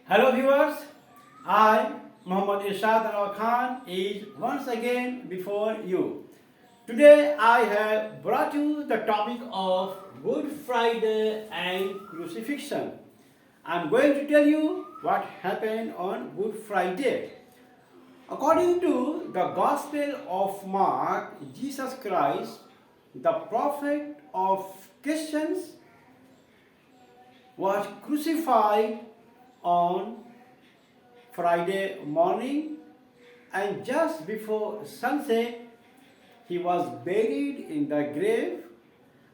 Hello viewers, I, Muhammad Irshad Anwar Khan, is once again before you. Today I have brought you the topic of Good Friday and Crucifixion. I am going to tell you what happened on Good Friday. According to the Gospel of Mark, Jesus Christ, the prophet of Christians, was crucified on Friday morning, and just before sunset he was buried in the grave,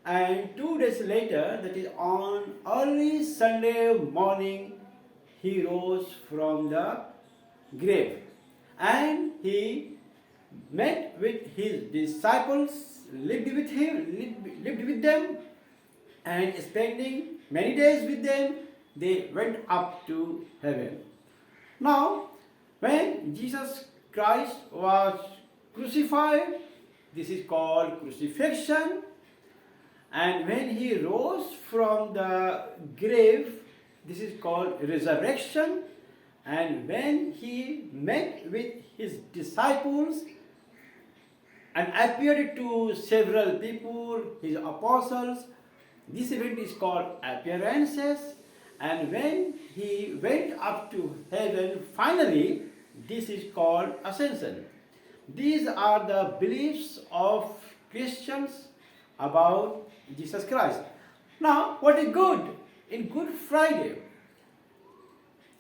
and 2 days later, that is on early Sunday morning, he rose from the grave and he met with his disciples, lived with them, and spending many days with them, they went up to heaven. Now, when Jesus Christ was crucified, this is called crucifixion, and when he rose from the grave, this is called resurrection, and when he met with his disciples and appeared to several people, his apostles, this event is called appearances, and when he went up to heaven finally, this is called ascension. These are the beliefs of Christians about Jesus Christ. Now, what is good in Good Friday?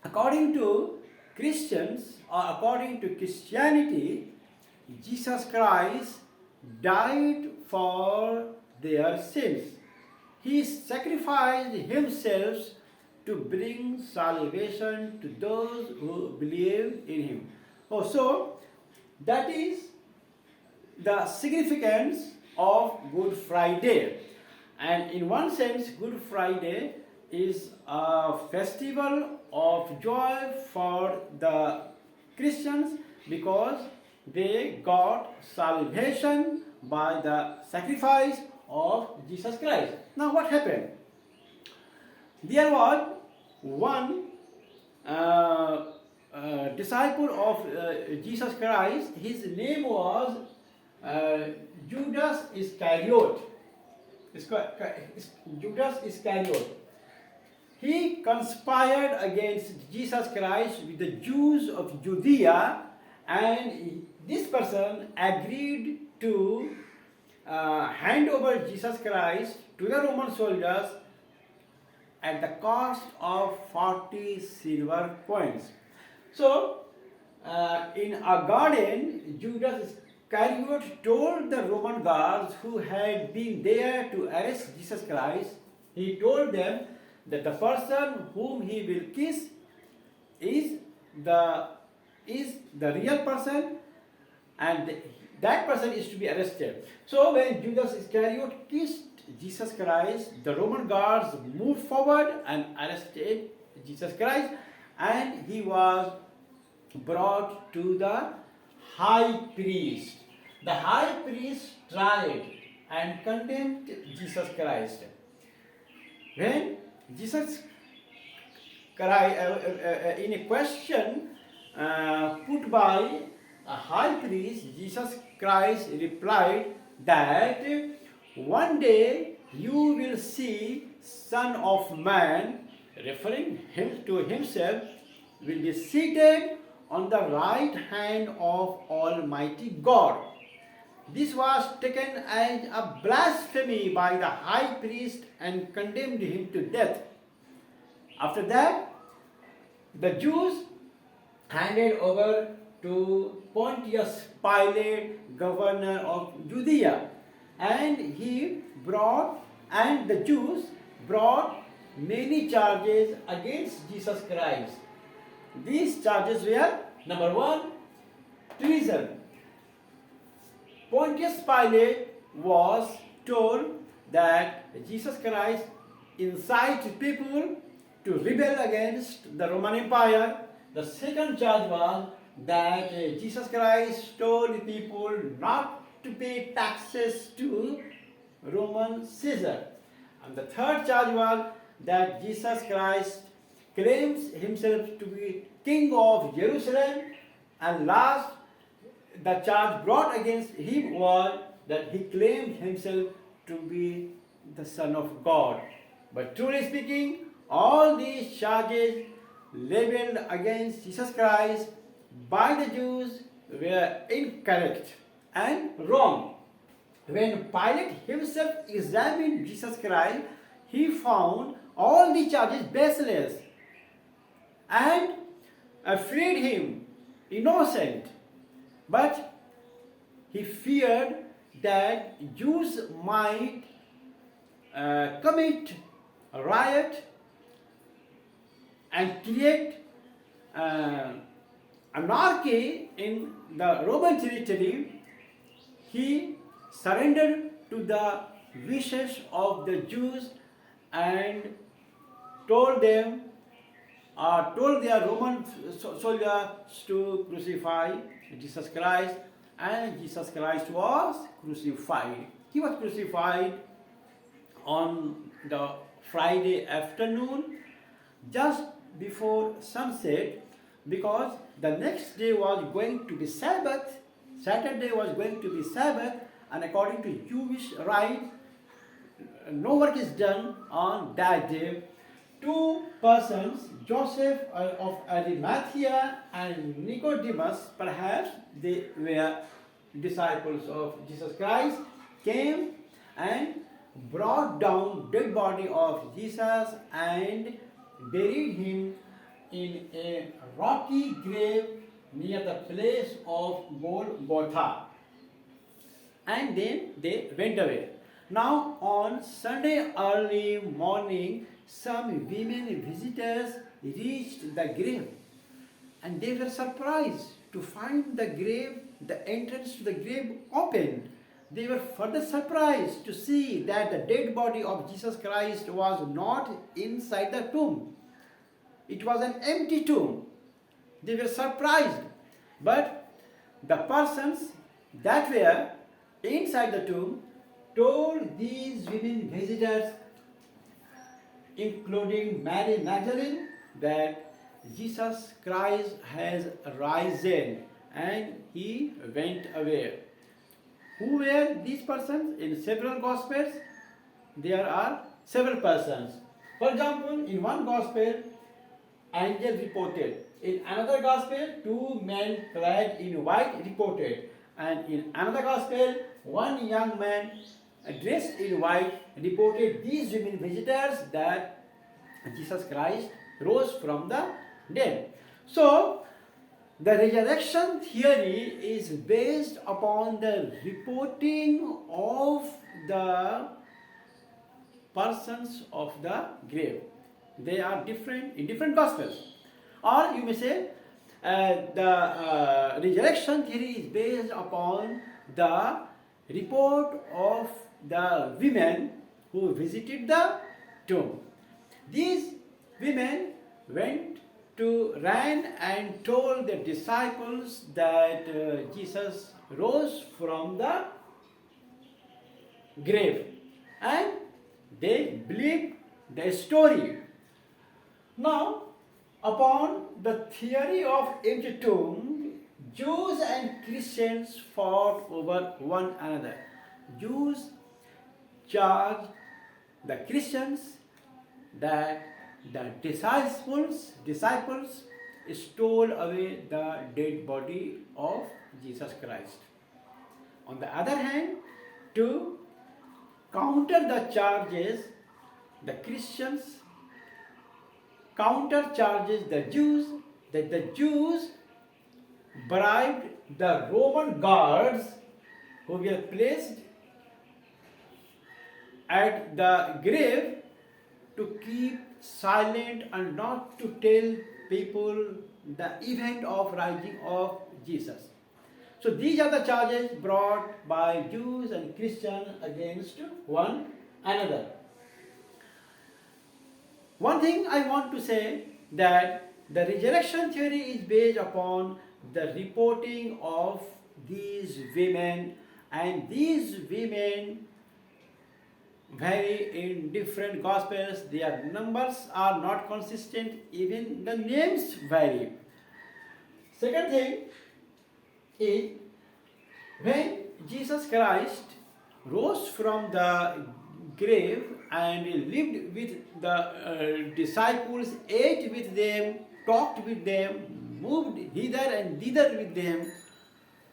According to Christians, or according to Christianity, Jesus Christ died for their sins. He sacrificed himself to bring salvation to those who believe in him. So that is the significance of Good Friday. And in one sense, Good Friday is a festival of joy for the Christians because they got salvation by the sacrifice of Jesus Christ. Now what happened? There was one disciple of Jesus Christ. His name was Judas Iscariot. Judas Iscariot. He conspired against Jesus Christ with the Jews of Judea, and this person agreed to hand over Jesus Christ to the Roman soldiers at the cost of 40 silver coins. So, in a garden, Judas Iscariot told the Roman guards who had been there to arrest Jesus Christ, he told them that the person whom he will kiss is the real person, and that person is to be arrested. So when Judas Iscariot kissed Jesus Christ, the Roman guards moved forward and arrested Jesus Christ, and he was brought to the high priest. The high priest tried and condemned Jesus Christ. When Jesus Christ, in a question put by a high priest, Jesus Christ replied that one day you will see Son of Man, referring him to himself, will be seated on the right hand of Almighty God. This was taken as a blasphemy by the high priest and condemned him to death. After that, the Jews handed over to Pontius Pilate, governor of Judea, and the Jews brought many charges against Jesus Christ. These charges were: number one, treason. Pontius Pilate was told that Jesus Christ incited people to rebel against the Roman Empire. The second charge was that Jesus Christ told people not to pay taxes to Roman Caesar. And the third charge was that Jesus Christ claims himself to be king of Jerusalem, and last, the charge brought against him was that he claimed himself to be the Son of God. But truly speaking, all these charges leveled against Jesus Christ by the Jews were incorrect and wrong. When Pilate himself examined Jesus Christ, he found all the charges baseless and freed him innocent. But he feared that Jews might commit a riot and create anarchy in the Roman territory. He surrendered to the wishes of the Jews and told their Roman soldiers to crucify Jesus Christ, and Jesus Christ was crucified. He was crucified on the Friday afternoon, just before sunset, because the next day was going to be Sabbath. Saturday was going to be Sabbath, and according to Jewish rite, no work is done on that day. Two persons, Joseph of Arimathea and Nicodemus, perhaps they were disciples of Jesus Christ, came and brought down dead body of Jesus and buried him in a rocky grave near the place of Golgotha. And then they went away. Now on Sunday early morning, some women visitors reached the grave, and they were surprised to find the entrance to the grave open. They were further surprised to see that the dead body of Jesus Christ was not inside the tomb. It was an empty tomb. They were surprised. But the persons that were inside the tomb told these women visitors, including Mary Magdalene, that Jesus Christ has risen and he went away. Who were these persons? In several Gospels, there are several persons. For example, in one Gospel, angel reported. In another Gospel, two men clad in white reported. And in another Gospel, one young man dressed in white reported these women visitors that Jesus Christ rose from the dead. So, the resurrection theory is based upon the reporting of the persons of the grave. They are different in different Gospels. Or you may say, the resurrection theory is based upon the report of the women who visited the tomb. These women ran and told the disciples that Jesus rose from the grave, and they believed the story. Now, upon the theory of empty tomb, Jews and Christians fought over one another. Jews charged the Christians that the disciples stole away the dead body of Jesus Christ. On the other hand, to counter the charges, the Christians countercharges the Jews that the Jews bribed the Roman guards who were placed at the grave to keep silent and not to tell people the event of rising of Jesus. So these are the charges brought by Jews and Christians against one another. One thing I want to say, that the resurrection theory is based upon the reporting of these women, and these women vary in different gospels. Their numbers are not consistent. Even the names vary. Second thing is, when Jesus Christ rose from the grave and lived with the disciples, ate with them, talked with them, moved hither and thither with them,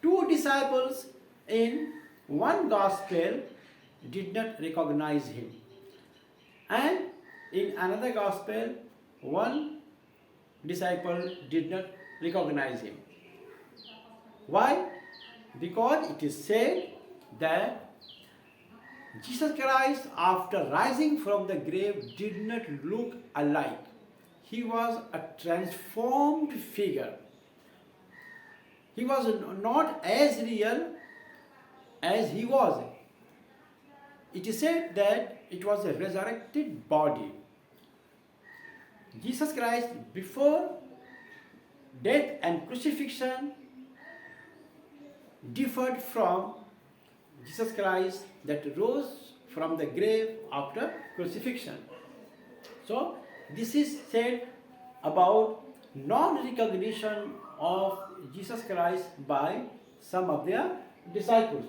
two disciples in one gospel did not recognize him, and in another gospel one disciple did not recognize him. Why? Because it is said that Jesus Christ, after rising from the grave, did not look alike. He was a transformed figure. He was not as real as he was. It is said that it was a resurrected body. Jesus Christ, before death and crucifixion, differed from Jesus Christ that rose from the grave after crucifixion. So, this is said about non-recognition of Jesus Christ by some of their disciples.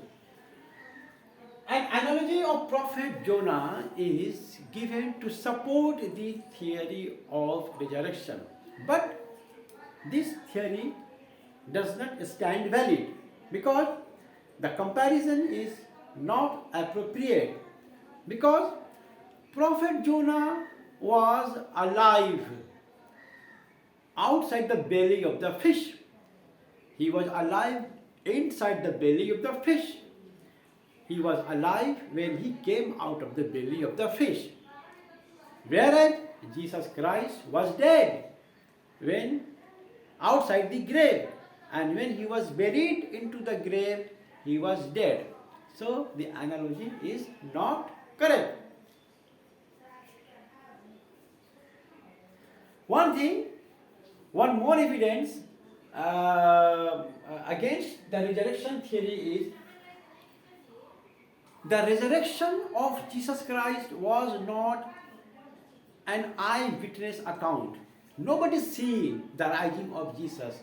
An analogy of prophet Jonah is given to support the theory of resurrection. But this theory does not stand valid because the comparison is not appropriate, because prophet Jonah was alive outside the belly of the fish. He was alive inside the belly of the fish. He was alive when he came out of the belly of the fish. Whereas Jesus Christ was dead when outside the grave, and when he was buried into the grave, he was dead. So the analogy is not correct. One more evidence against the resurrection theory is the resurrection of Jesus Christ was not an eyewitness account. Nobody seen the rising of Jesus.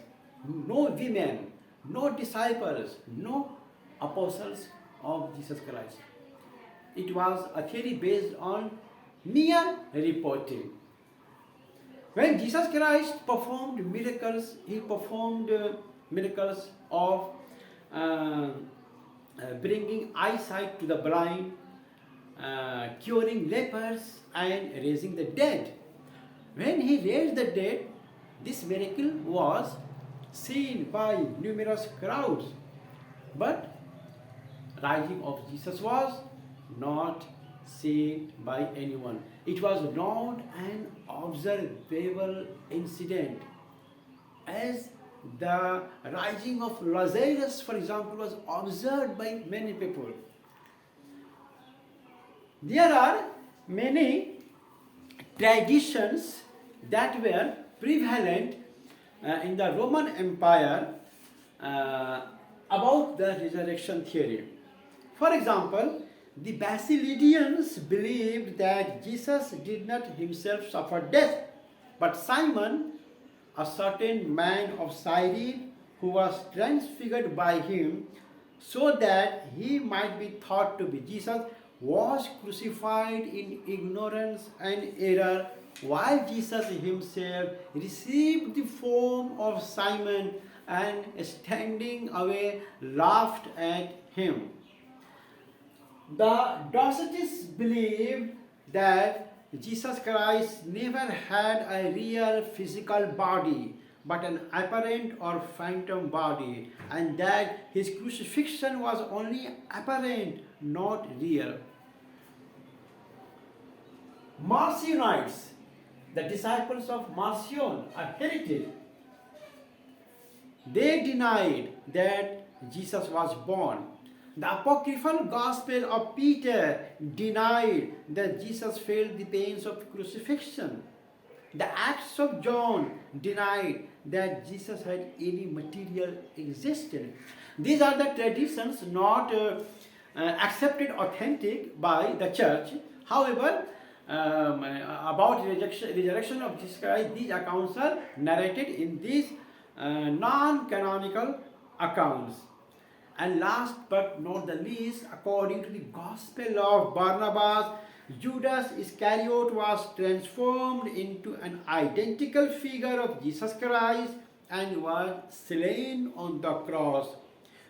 No women, no disciples, no apostles of Jesus Christ. It was a theory based on mere reporting. When Jesus Christ performed miracles, he performed miracles of bringing eyesight to the blind, curing lepers, and raising the dead. When he raised the dead, this miracle was seen by numerous crowds. But rising of Jesus was not seen by anyone. It was not an observable incident, as the rising of Lazarus, for example, was observed by many people. There are many traditions that were prevalent in the Roman Empire about the resurrection theory. For example, the Basilidians believed that Jesus did not himself suffer death, but Simon, a certain man of Cyrene, who was transfigured by him so that he might be thought to be Jesus, was crucified in ignorance and error, while Jesus himself received the form of Simon and standing away laughed at him. The Docetists believed that Jesus Christ never had a real physical body, but an apparent or phantom body, and that his crucifixion was only apparent, not real. Marcionites, the disciples of Marcion, a heretic, they denied that Jesus was born. The apocryphal gospel of Peter denied that Jesus felt the pains of crucifixion. The Acts of John denied that Jesus had any material existence. These are the traditions, not accepted authentic by the church. However, about resurrection of Jesus Christ, these accounts are narrated in these non-canonical accounts. And last but not the least, according to the Gospel of Barnabas, Judas Iscariot was transformed into an identical figure of Jesus Christ and was slain on the cross.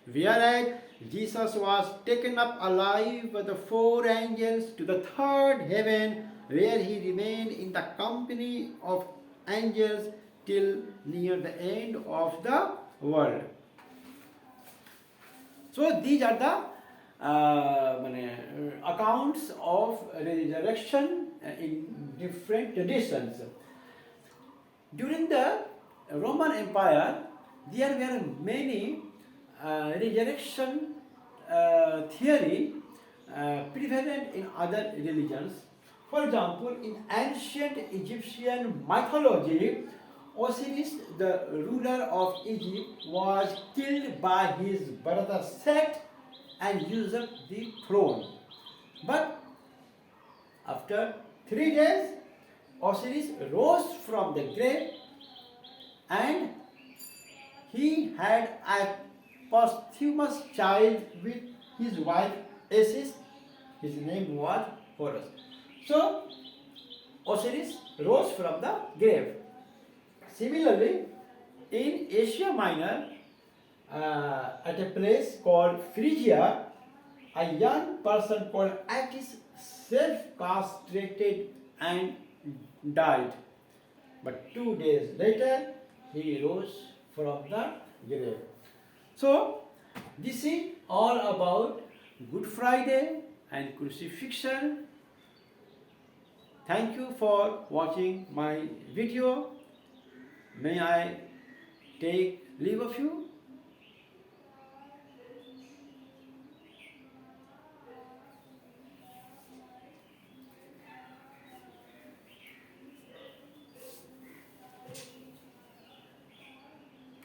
Whereas Jesus was taken up alive by the four angels to the third heaven, where he remained in the company of angels till near the end of the world. So these are the accounts of resurrection in different traditions. During the Roman Empire, there were many resurrection theory prevalent in other religions. For example, in ancient Egyptian mythology, Osiris, the ruler of Egypt, was killed by his brother Set and usurped the throne. But after 3 days, Osiris rose from the grave and he had a posthumous child with his wife Isis. His name was Horus. So Osiris rose from the grave. Similarly, in Asia Minor, at a place called Phrygia, a young person called Attis self-castrated and died. But 2 days later, he rose from the grave. So, this is all about Good Friday and Crucifixion. Thank you for watching my video. May I take leave of you?